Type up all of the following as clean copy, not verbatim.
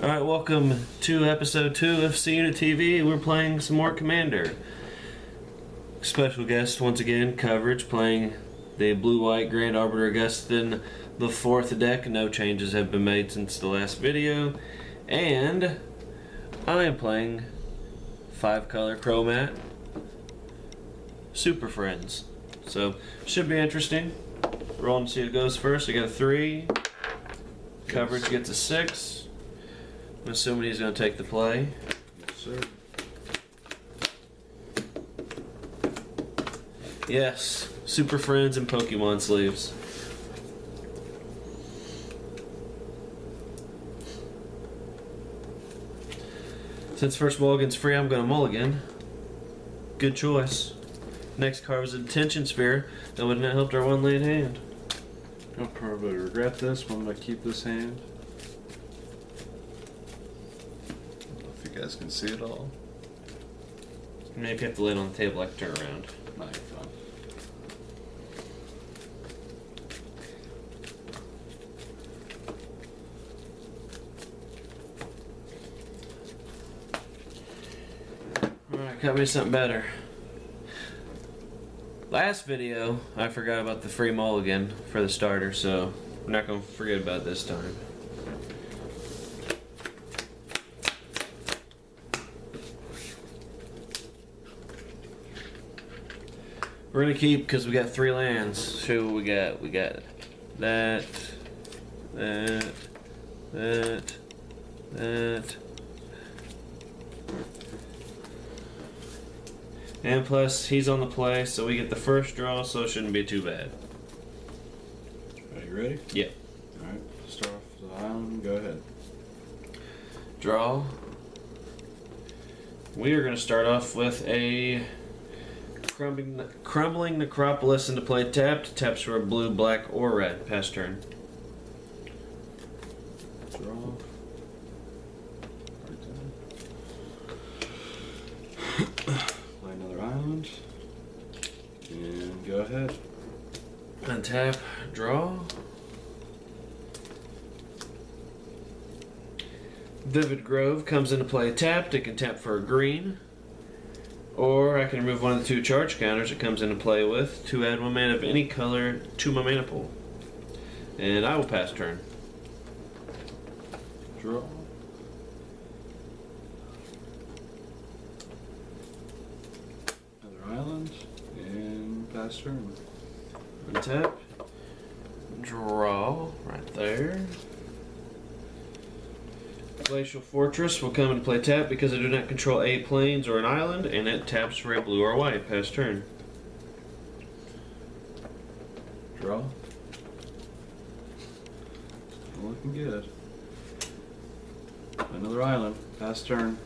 Alright, welcome to episode 2 of C Unit TV. We're playing some more Commander. Special guest once again, coverage, playing the blue-white Grand Arbiter Augustine, the 4th deck. No changes have been made since the last video. And I am playing 5-color Cromat Superfriends. So, should be interesting. Rolling to see who goes first. I got a 3. Coverage gets a 6. I'm assuming he's going to take the play. Yes, sir. Yes, Super Friends and Pokemon sleeves. Since first mulligan's free, I'm going to mulligan. Good choice. Next card was a Detention Sphere. That would not helped our one lane hand. I'll probably regret this when I keep this hand. I don't know if you guys can see it all. Maybe if you have to lay it on the table, I can turn around. No, you're fine. Alright, got me something better. Last video, I forgot about the free mulligan for the starter, so we're not going to forget about it this time. We're going to keep, because we got 3 lands. Show what we got. We got that, that. And plus, he's on the play, so we get the first draw, so it shouldn't be too bad. Are you ready? Yeah. Alright, start off with the island. Go ahead. Draw. We are going to start off with a Crumbling Necropolis into play tapped. Taps for a blue, black, or red. Pass turn. Draw. Play another island. And go ahead. Untap. Draw. Vivid Grove comes into play tapped. It can tap for a green. Or I can remove one of the 2 charge counters it comes into play with to add 1 mana of any color to my mana pool. And I will pass turn. Draw. Another island. And pass turn. Untap. Draw. Right there. Glacial Fortress will come into play tap because I do not control a plains or an island, and it taps for a blue or white. Pass turn. Draw. Not looking good. Another island. Pass turn.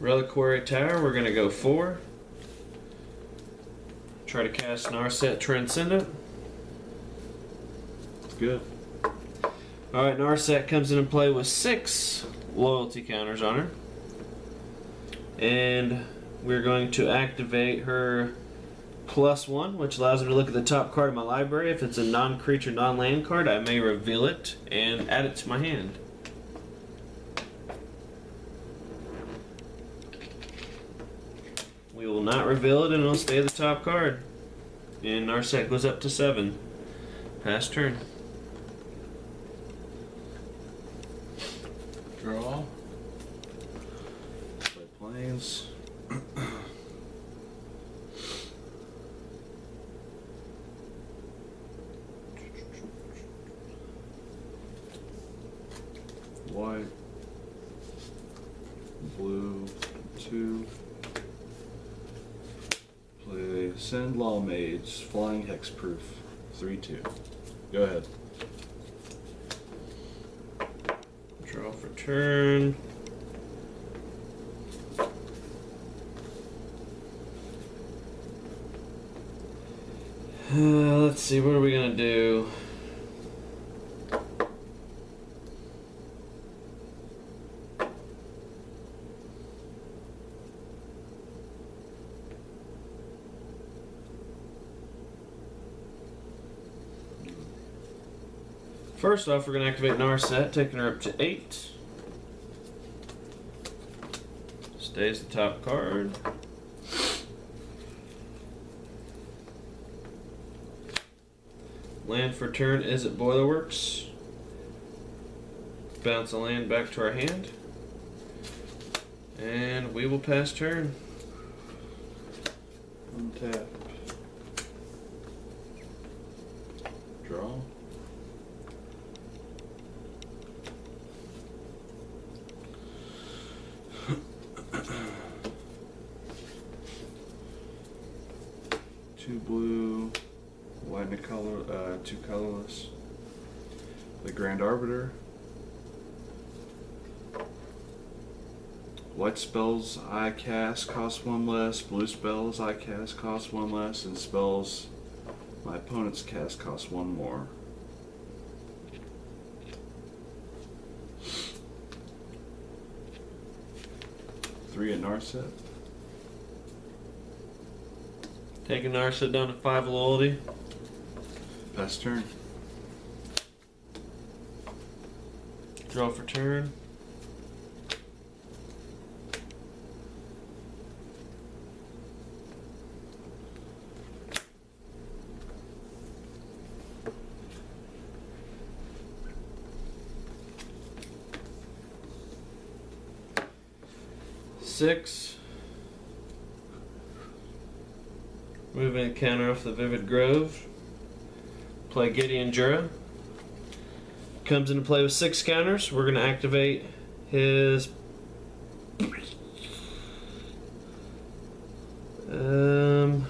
Reliquary Tower, we're going to go 4. Try to cast Narset Transcendent. Good. Alright, Narset comes into play with 6 loyalty counters on her. And we're going to activate her +1, which allows me to look at the top card of my library. If it's a non-creature, non-land card, I may reveal it and add it to my hand. We will not reveal it, and it'll stay the top card. And our set goes up to 7. Pass turn. Draw. Play planes. White. Blue. 2. Play Send Law Maids, Flying Hexproof, 3/2. Go ahead. Draw for turn. Let's see, what are we gonna do? First off, we're going to activate Narset, taking her up to 8. Stays the top card. Land for turn is at Boilerworks. Bounce a land back to our hand. And we will pass turn. Untap. Draw. Two blue, white and a color, two colorless. The Grand Arbiter. White spells I cast cost 1 less, blue spells I cast cost 1 less, and spells my opponent's cast cost 1 more. Three at Narset. Taking Narset down to 5 loyalty. Pass turn. Draw for turn. Six. Moving and counter off the Vivid Grove. Play Gideon Jura. Comes into play with 6 counters. We're going to activate his. Going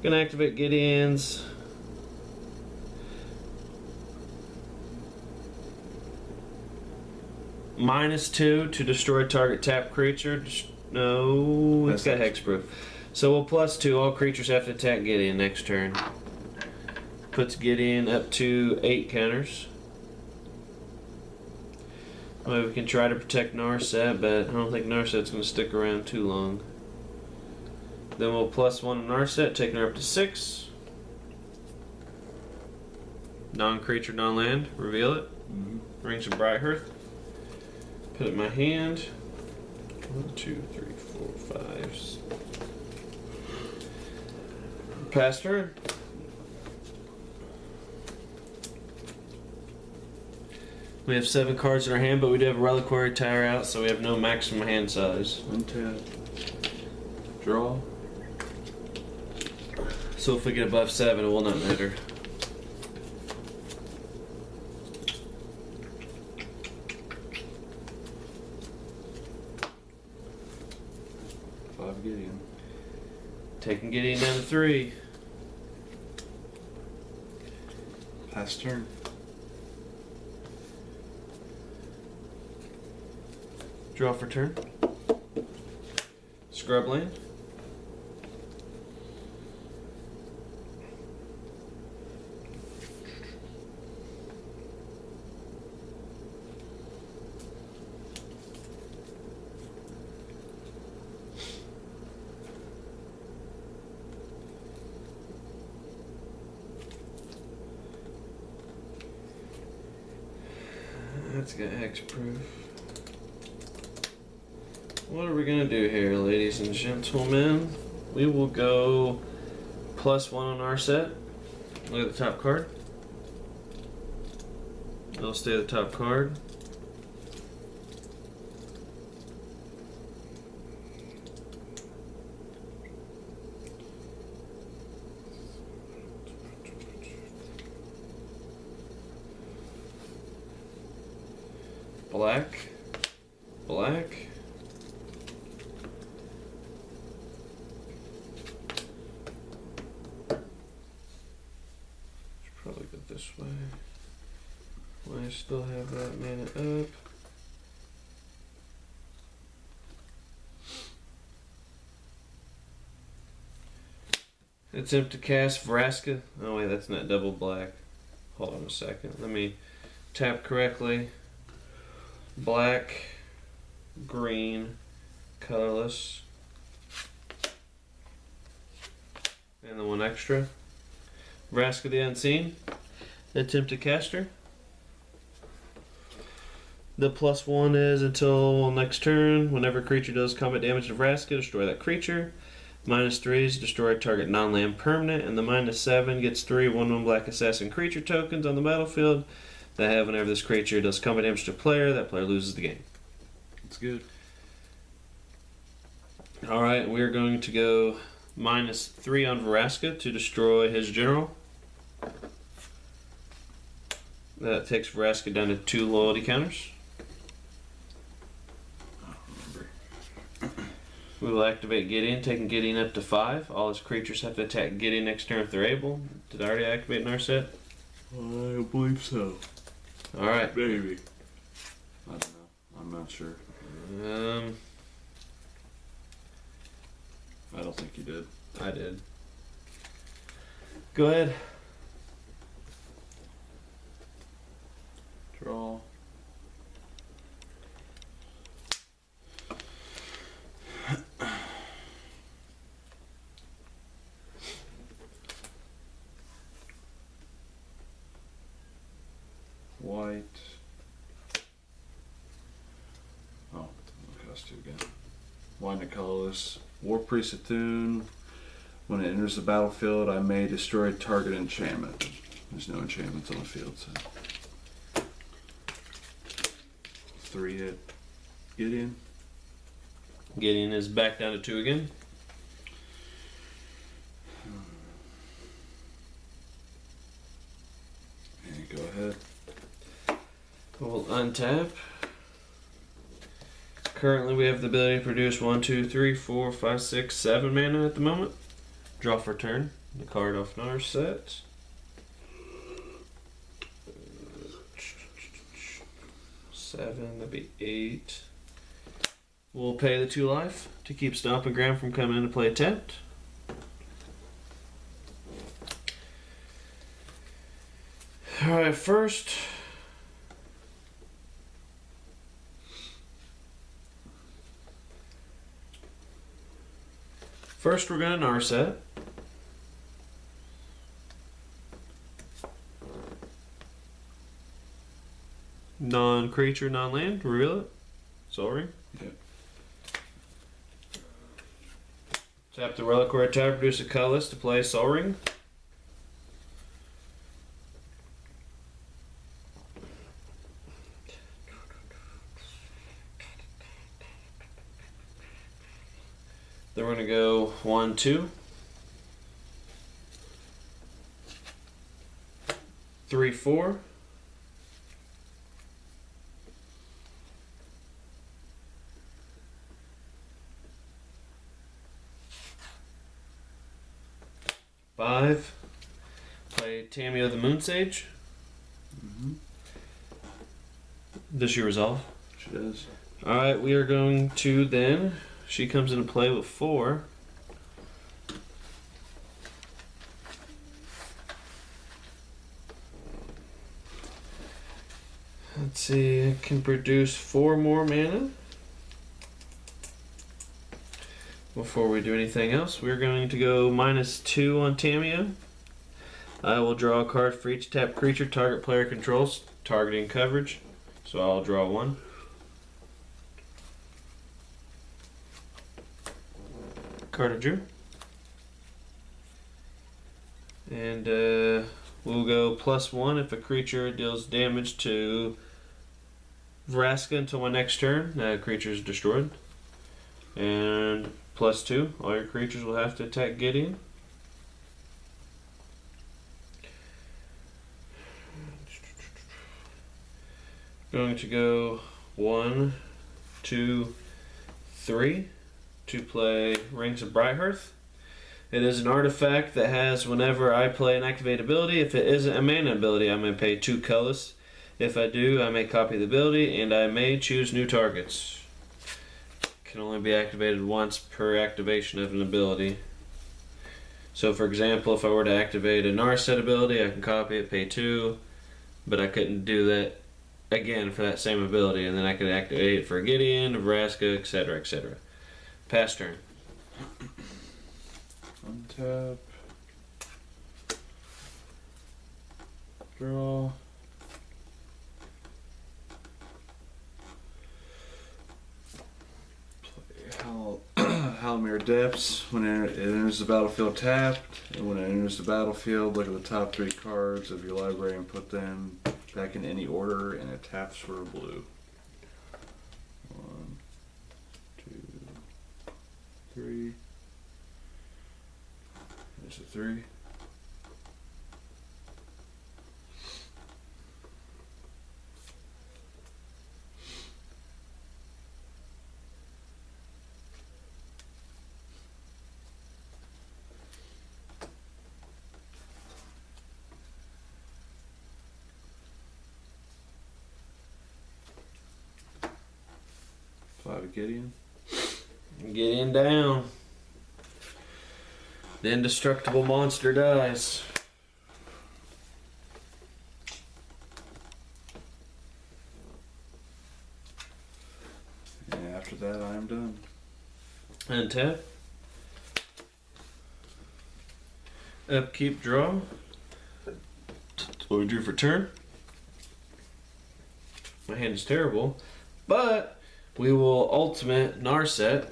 to activate Gideon's. -2 to destroy target tap creature. No, it's got hexproof. So we'll +2. All creatures have to attack Gideon next turn. Puts Gideon up to 8 counters. Well, we can try to protect Narset, but I don't think Narset's going to stick around too long. Then we'll +1 on Narset, taking her up to 6. Non-creature, non-land. Reveal it. Rings of Brighthearth. Put it in my hand. 1, 2, 3, 4, 5. Pass turn. We have 7 cards in our hand, but we do have a Reliquary Tower out, so we have no maximum hand size. Untap. Draw. So if we get above 7, it will not matter. Gideon. Taking Gideon down to 3. Pass turn. Draw for turn. Scrub land. That's got hexproof. What are we gonna do here, ladies and gentlemen? We will go +1 on our set. Look at the top card. It'll stay the top card. Black, black. Should probably go this way. Well, I still have that mana up. Attempt to cast Vraska. Oh wait, that's not double black. Hold on a second. Let me tap correctly. Black, green, colorless, and the 1 extra. Vraska the Unseen. Attempt to cast her. The +1 is until next turn. Whenever a creature does combat damage to Vraska, destroy that creature. -3 is destroy target non-land permanent, and the -7 gets 3 1/1 black assassin creature tokens on the battlefield that have whenever this creature does combat damage to a player, that player loses the game. That's good. Alright, we're going to go -3 on Vraska to destroy his general. That takes Vraska down to 2 loyalty counters. I don't remember. We will activate Gideon, taking Gideon up to 5. All his creatures have to attack Gideon next turn if they're able. Did I already activate in our set? I believe so. Alright. Maybe. I don't know. I'm not sure. I don't think you did. I did. Go ahead. Draw. White. Oh, it costs 2 again. White and colorless. War Priest Athune. When it enters the battlefield, I may destroy target enchantment. There's no enchantments on the field, so. 3 hit. Gideon. Gideon is back down to 2 again. And go ahead. We'll untap. Currently, we have the ability to produce 1, 2, 3, 4, 5, 6, 7 mana at the moment. Draw for turn. The card off our set. 7, that'd be 8. We'll pay the 2 life to keep Stomping Ground from coming into play tapped. Alright, first. First, we're going to Narset. Non-creature, non-land. Reveal it. Sorry. Yep. Tap the Reliquary tab, produce a colorless to play Sol Ring. Then we're going to go 1, 2, 3, 4. Five. Play Tamio the Moon Sage. Mm-hmm. Does she resolve? She does. Alright, we are going to then. She comes into play with 4. Let's see, it can produce 4 more mana. Before we do anything else, we're going to go -2 on Tamio. I will draw a card for each tap creature target player controls, targeting coverage. So I'll draw 1. Card I drew. And we'll go +1 if a creature deals damage to Vraska until my next turn. That creature is destroyed. And +2, all your creatures will have to attack Gideon. Going to go 1, 2, 3 to play Rings of Brighthearth. It is an artifact that has, whenever I play an activate ability, if it isn't a mana ability, I may pay 2 colorless. If I do, I may copy the ability, and I may choose new targets. Can only be activated once per activation of an ability. So for example, if I were to activate a Narset ability, I can copy it, pay 2, but I couldn't do that again for that same ability, and then I could activate it for Gideon, Vraska, etc., etc. Pass turn. Untap. Draw. Bottom of your depths. When it enters the battlefield tapped, and when it enters the battlefield, look at the top 3 cards of your library and put them back in any order, and it taps for a blue. 1, 2, 3. There's a 3. Gideon. Gideon down. The indestructible monster dies. And after that, I am done. Untap. Upkeep, draw. That's what we drew for turn. My hand is terrible, but we will ultimate Narset.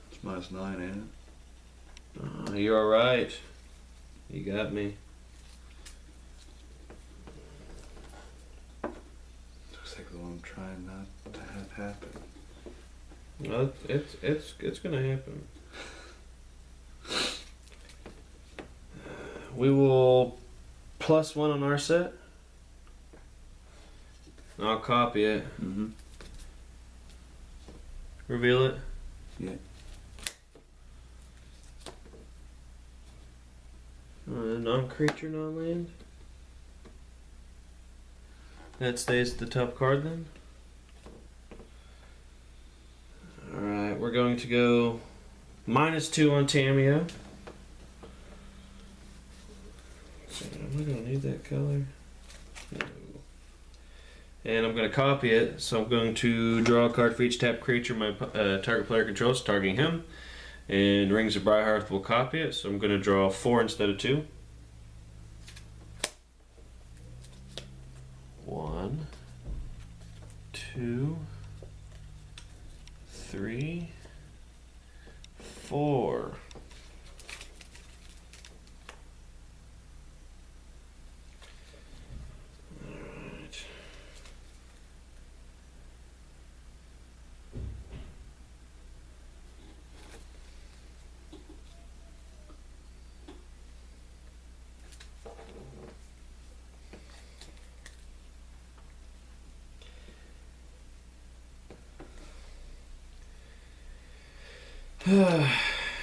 It's -9, ain't it? You're alright. You got me. Looks like the one I'm trying not to have happen. Well, it's gonna happen. We will +1 on our set. I'll copy it. Mm-hmm. Reveal it. Yeah. Non-creature, non-land. That stays the top card then. Alright, we're going to go -2 on Tameo. Am I going to need that color? No. And I'm going to copy it, so I'm going to draw a card for each tap creature my target player controls, targeting him. And Rings of Briarhearth will copy it, so I'm going to draw 4 instead of 2. 1, 2, 3, 4.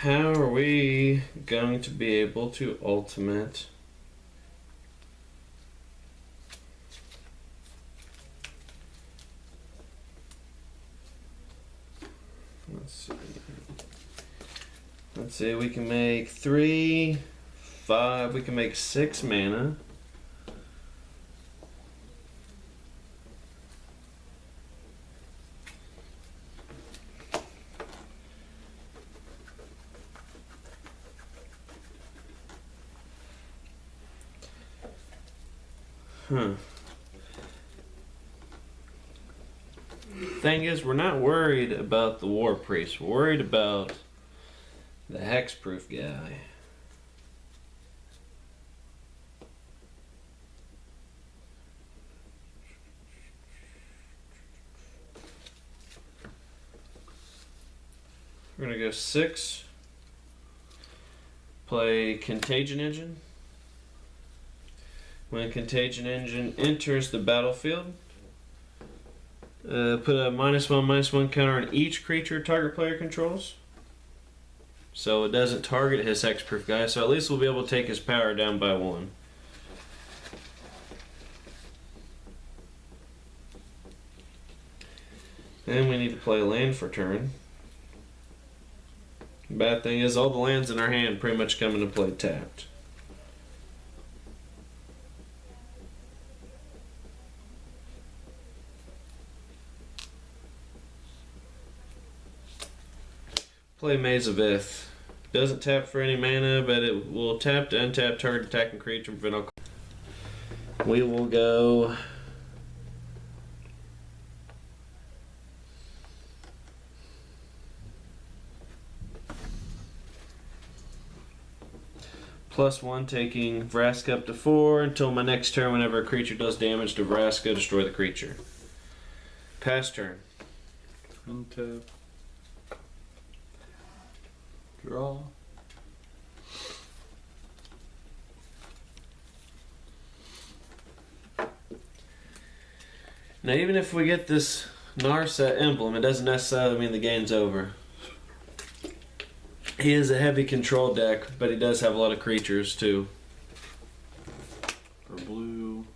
How are we going to be able to ultimate let's see, we can make 3, 5, we can make 6 mana. Thing is, we're not worried about the War Priest. We're worried about the Hexproof guy. We're gonna go 6. Play Contagion Engine. When Contagion Engine enters the battlefield, put a -1/-1 counter on each creature target player controls. So it doesn't target his hexproof guy, so at least we'll be able to take his power down by 1. And we need to play a land for turn. Bad thing is, all the lands in our hand pretty much come into play tapped. Play Maze of Ith. Doesn't tap for any mana, but it will tap to untap target attacking creature and prevent all. We will go +1, taking Vraska up to 4 until my next turn. Whenever a creature does damage to Vraska, destroy the creature. Pass turn. Untap. Draw. Now, even if we get this Narset emblem, it doesn't necessarily mean the game's over. He is a heavy control deck, but he does have a lot of creatures too. For blue.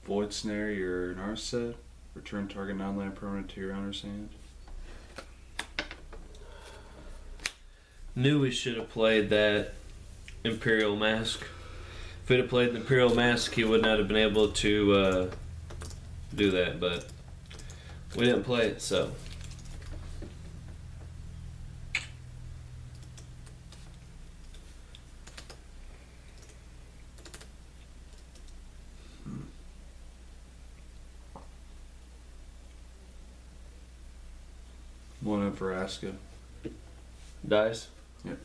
Void Snare your Narset. Return target non-land permanent to your owner's hand. Knew we should have played that Imperial Mask. If we'd have played the Imperial Mask, he would not have been able to do that, but we didn't play it, so. One up for Vraska. Dice? Yep.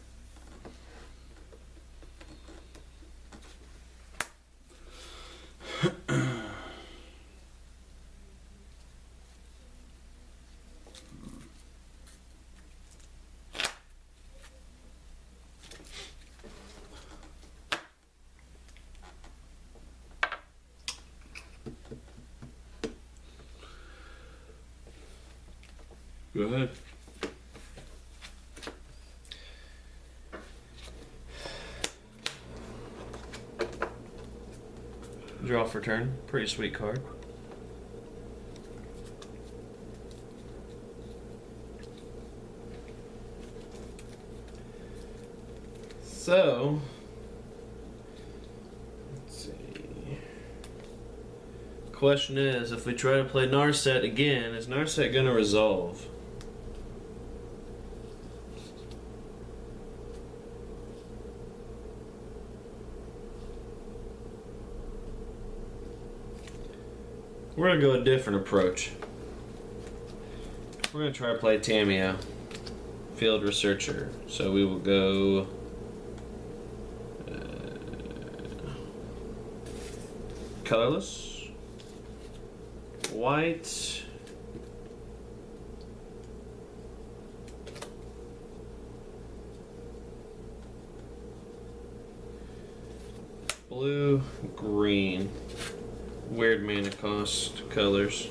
Go ahead. Draw for turn. Pretty sweet card. So, let's see. Question is, if we try to play Narset again, is Narset going to resolve? We're going to go a different approach. We're going to try to play Tamiya, Field Researcher. So we will go colorless, white, blue, green. Weird mana cost colors.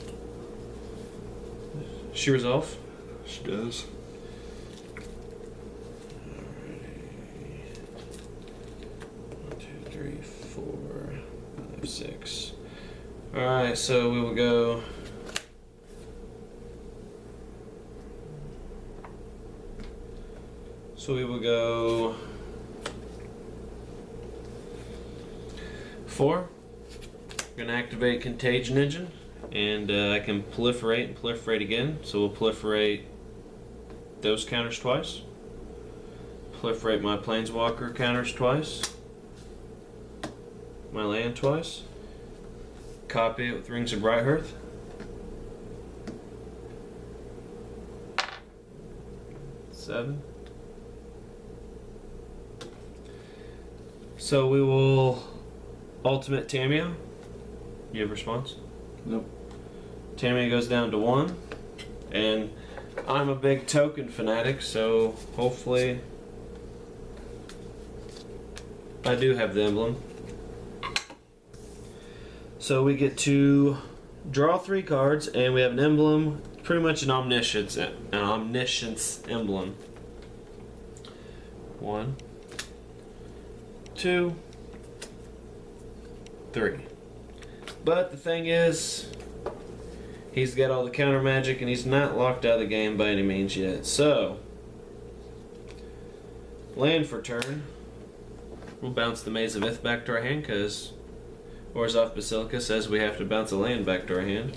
She resolve? She does. Alrighty. 1, 2, 3, 4, 5, 6. Alright, so we will go. So we will go 4. We're going to activate Contagion Engine, and I can proliferate and proliferate again. So we'll proliferate those counters twice. Proliferate my Planeswalker counters twice. My land twice. Copy it with Rings of Brighthearth. Seven. So we will ultimate Tamiya. You have a response? Nope. Tamiya goes down to 1. And I'm a big token fanatic, so hopefully I do have the emblem. So we get to draw 3 cards, and we have an emblem, pretty much an omniscience emblem. 1, 2, 3. But the thing is, he's got all the counter magic and he's not locked out of the game by any means yet. So, land for turn. We'll bounce the Maze of Ith back to our hand because Orzhov Basilica says we have to bounce a land back to our hand.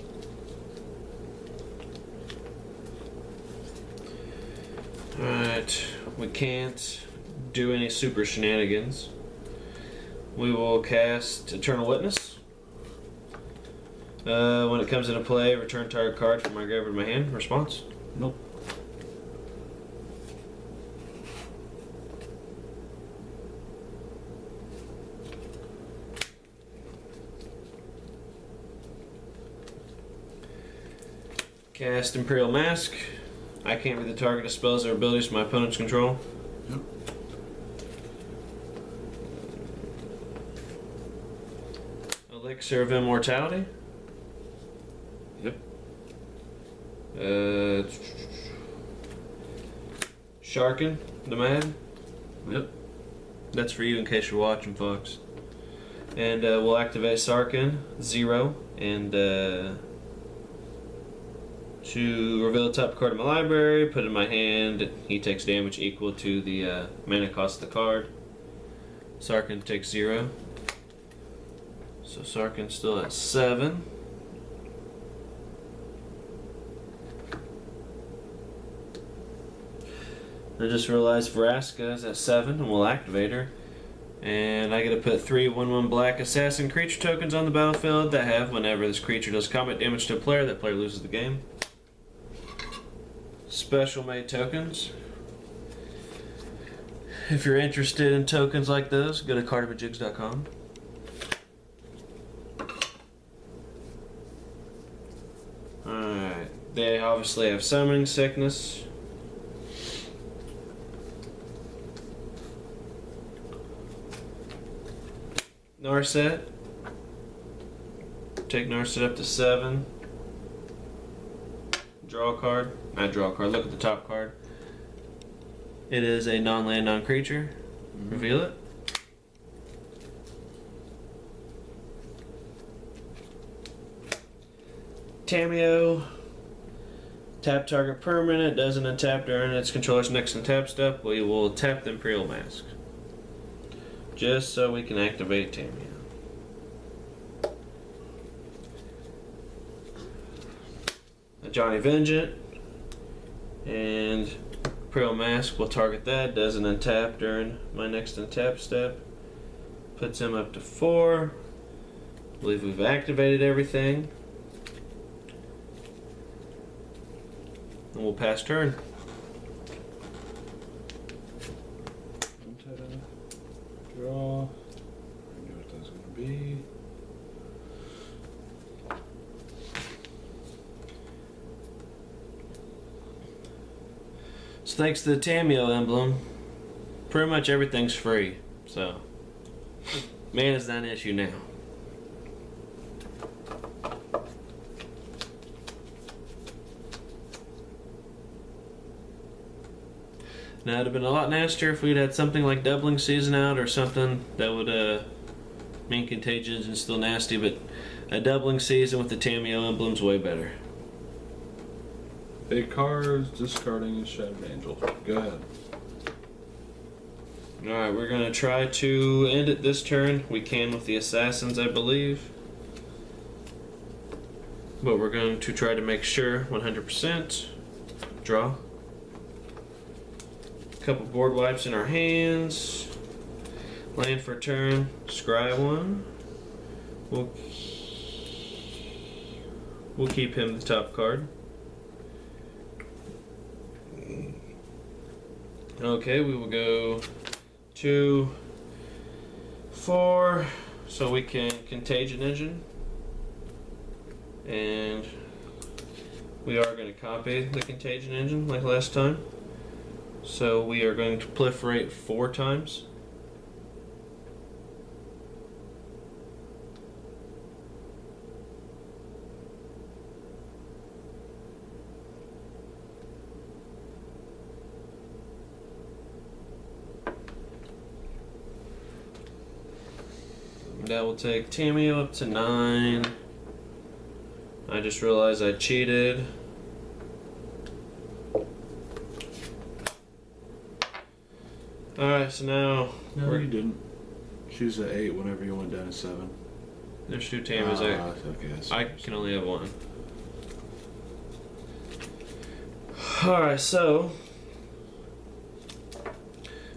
Alright, we can't do any super shenanigans. We will cast Eternal Witness. When it comes into play, return target card from my graveyard to my hand. Response? Nope. Cast Imperial Mask. I can't read the target of spells or abilities from my opponent's control. Yep. Elixir of Immortality. Yep. Sharkin, the Mad. Yep. That's for you in case you're watching, folks. And we'll activate Sarkin, 0, and to reveal the top card of my library, put it in my hand. He takes damage equal to the mana cost of the card. Sarkin takes 0. So Sarkin's still at 7. I just realized Vraska is at 7, and we'll activate her. And I gotta put 3 1/1 black assassin creature tokens on the battlefield that have, whenever this creature does combat damage to a player, that player loses the game. Special made tokens. If you're interested in tokens like those, go to cardimajigs.com. Alright, they obviously have summoning sickness. Narset. Take Narset up to 7. Draw a card. Not draw a card. Look at the top card. It is a non-land, non-creature. Reveal it. Tameo. Tap target permanent. Doesn't untap during its controller's next untap step. We will tap the Imperial Mask. Just so we can activate Tameo. A Johnny Vengeant. And Imperial Mask will target that. Doesn't untap during my next untap step. Puts him up to 4. I believe we've activated everything. And we'll pass turn. Draw. I knew what that was going to be. So thanks to the Tameo emblem, pretty much everything's free. So, mana's not an issue now. Now, it'd have been a lot nastier if we'd had something like Doubling Season out or something that would mean Contagions and still nasty, but a Doubling Season with the Tameo emblem's way better. Big cards, discarding Shattered Angel. Go ahead. Alright, we're going to try to end it this turn. We can with the Assassins, I believe. But we're going to try to make sure 100%. Draw. Couple board wipes in our hands. Land for a turn. Scry 1. We'll keep him the top card. Okay, we will go 2, 4, so we can Contagion Engine. And we are going to copy the Contagion Engine like last time. So we are going to proliferate 4 times. That will take Tameo up to 9. I just realized I cheated. Alright, so now... No, you didn't. She was at 8 whenever you went down to 7. There's 2 Tameos. Okay, I can only have 1. Alright, so...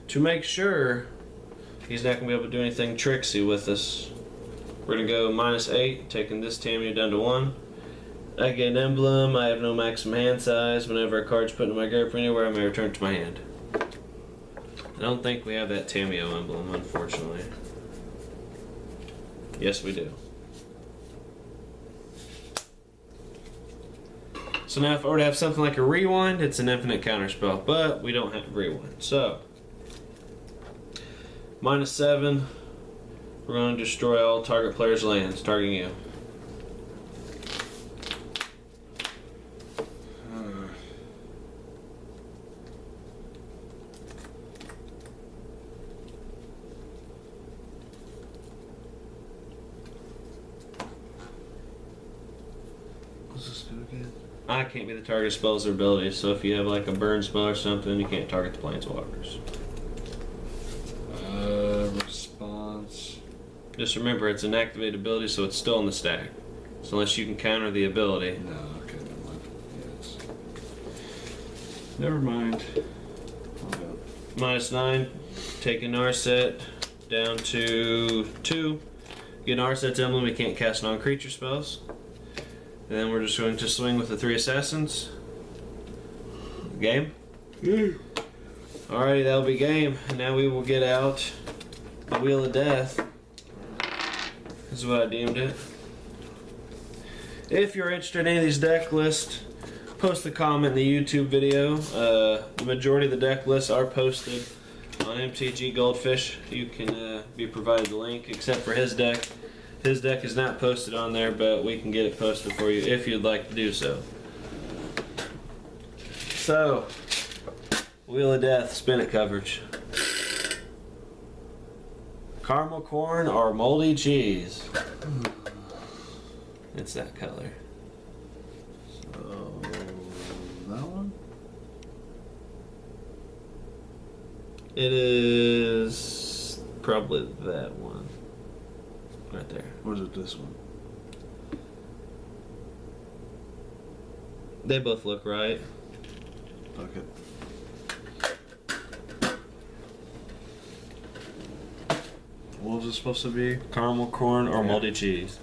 to make sure he's not going to be able to do anything tricksy with us, we're going to go -8, taking this Tameo down to 1. I get an emblem. I have no maximum hand size. Whenever a card's put in my grip or anywhere, I may return it to my hand. I don't think we have that Tameo emblem, unfortunately. Yes, we do. So now if I were to have something like a rewind, it's an infinite counterspell, but we don't have rewind. So, -7, we're going to destroy all target player's lands, targeting you. What's this do again? I can't be the target of spells or abilities, so if you have like a burn spell or something, you can't target the planeswalkers. Response. Just remember, it's an activated ability, so it's still in the stack. So unless you can counter the ability. No, okay, never mind. Yes. Never mind. I'll go. -9, take an Narset down to 2. Get an Narset's emblem, we can't cast non-creature spells. And then we're just going to swing with the 3 assassins. Game? Alrighty, that'll be game. And now we will get out the Wheel of Death. This is what I deemed it. If you're interested in any of these deck lists, post a comment in the YouTube video. The majority of the deck lists are posted on MTG Goldfish. You can be provided the link, except for his deck. His deck is not posted on there, but we can get it posted for you if you'd like to do so. So, Wheel of Death, spin it coverage. Caramel corn or moldy cheese? It's that color. So, that one? It is probably that one. Right there. Or is it this one? They both look right. Okay. What was it supposed to be? Caramel corn or moldy cheese.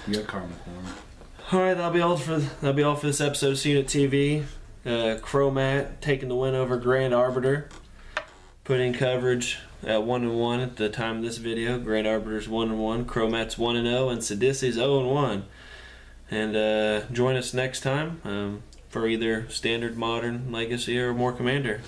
You got caramel corn. Alright, that'll be all for this episode of Seeing It TV. Cromat taking the win over Grand Arbiter. Putting coverage at 1-1 at the time of this video. Grand Arbiter's 1-1, Cromat's 1-0, and Sidisi's 0-1. And join us next time for either Standard, Modern, Legacy, or more Commander.